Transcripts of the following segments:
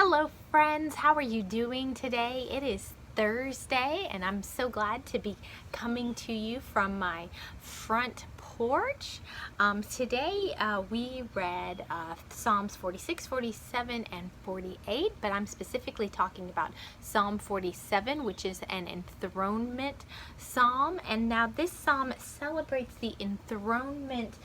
Hello friends, how are you doing today? It is Thursday and I'm so glad to be coming to you from my front porch. Today we read Psalms 46, 47, and 48, but I'm specifically talking about Psalm 47, which is an enthronement psalm. And now this psalm celebrates the enthronement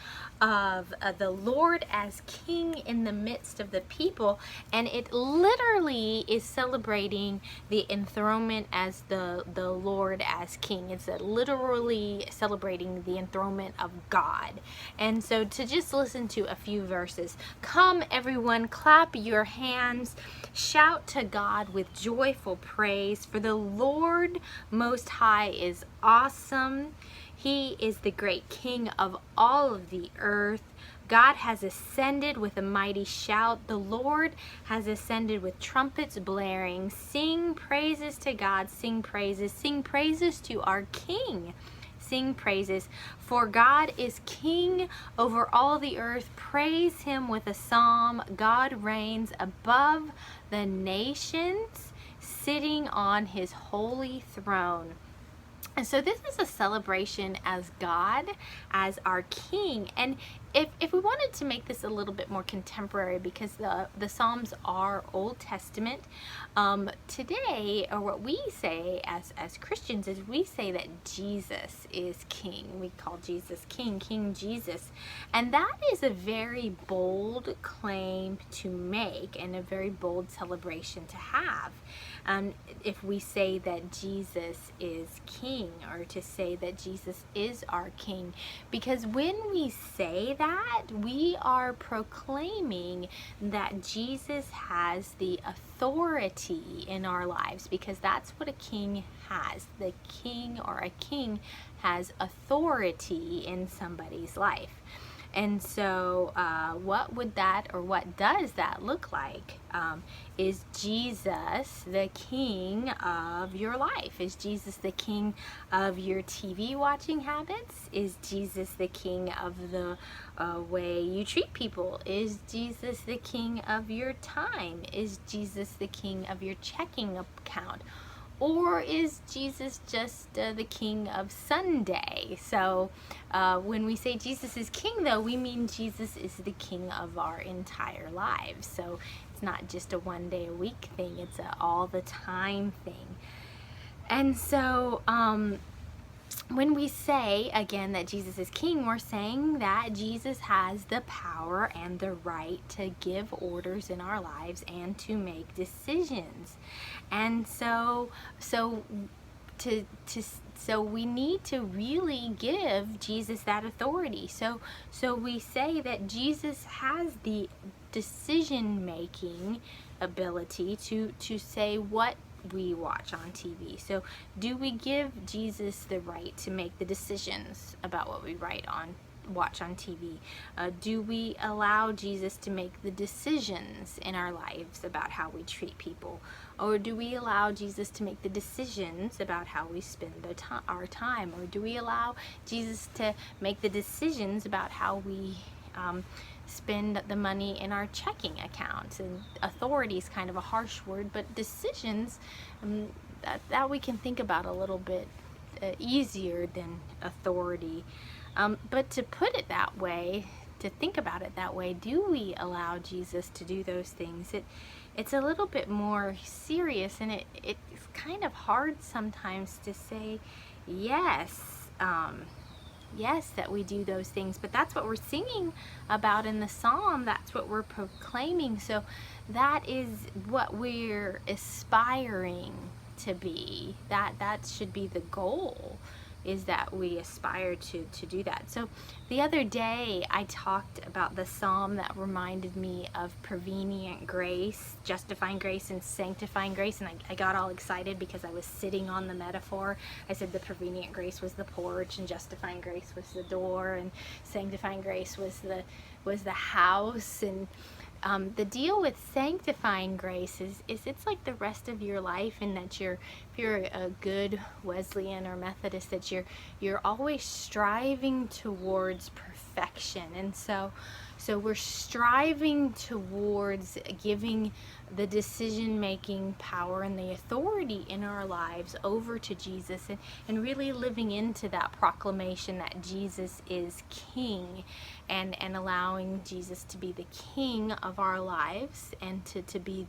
of the Lord as King in the midst of the people, and it literally is celebrating the enthronement as the Lord as King. It's literally celebrating the enthronement of God. And so to just listen to a few verses. Come everyone, clap your hands, shout to God with joyful praise, for the Lord Most High is awesome. He is the great King of all of the earth. God has ascended with a mighty shout. The Lord has ascended with trumpets blaring. Sing praises to God. Sing praises. Sing praises to our King. Sing praises. For God is King over all the earth. Praise Him with a psalm. God reigns above the nations, sitting on His holy throne. And so this is a celebration as God, as our King. And if we wanted to make this a little bit more contemporary, because the Psalms are Old Testament, today, or what we say as Christians, is we say that Jesus is King. We call Jesus King, King Jesus. And that is a very bold claim to make and a very bold celebration to have. If we say that Jesus is King, or to say that Jesus is our King, because when we say that, we are proclaiming that Jesus has the authority in our lives, because that's what a king has. The king, or a king, has authority in somebody's life. And so what would that, or what does that look like? Is Jesus the king of your life? Is Jesus the king of your TV watching habits? Is Jesus the king of the way you treat people? Is Jesus the king of your time? Is Jesus the king of your checking account? Or is Jesus just the king of Sunday? So when we say Jesus is king, though, we mean Jesus is the king of our entire lives. So it's not just a one day a week thing, it's an all the time thing. And so when we say, again, that Jesus is King, we're saying that Jesus has the power and the right to give orders in our lives and to make decisions. And so we need to really give Jesus that authority. So we say that Jesus has the decision-making ability to say what we watch on TV. So do we give Jesus the right to make the decisions about what we watch on TV? Do we allow Jesus to make the decisions in our lives about how we treat people? Or do we allow Jesus to make the decisions about how we spend our time? Or do we allow Jesus to make the decisions about how we spend the money in our checking accounts? And authority is kind of a harsh word, but decisions, that we can think about a little bit easier than authority. But to put it that way, to think about it that way, do we allow Jesus to do those things? It's a little bit more serious, and it's kind of hard sometimes to say yes, yes, that we do those things. But that's what we're singing about in the psalm. That's what we're proclaiming. So that is what we're aspiring to be. That should be the goal, is that we aspire to do that. So the other day I talked about the psalm that reminded me of prevenient grace, justifying grace, and sanctifying grace, and I got all excited because I was sitting on the metaphor. I said the prevenient grace was the porch, and justifying grace was the door, and sanctifying grace was the house. And the deal with sanctifying grace is it's like the rest of your life, and that if you're a good Wesleyan or Methodist, that you're always striving towards perfection. And so So we're striving towards giving the decision-making power and the authority in our lives over to Jesus, and really living into that proclamation that Jesus is King, and allowing Jesus to be the King of our lives, and to be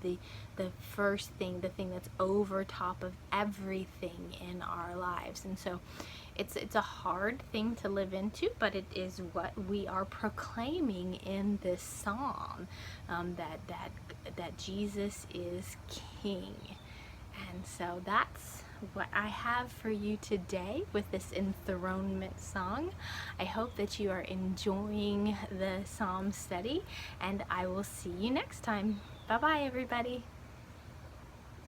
the first thing, the thing that's over top of everything in our lives. And so it's a hard thing to live into, but it is what we are proclaiming in this psalm, that Jesus is King. And so that's what I have for you today with this enthronement song. I hope that you are enjoying the psalm study, and I will see you next time. Bye bye, everybody.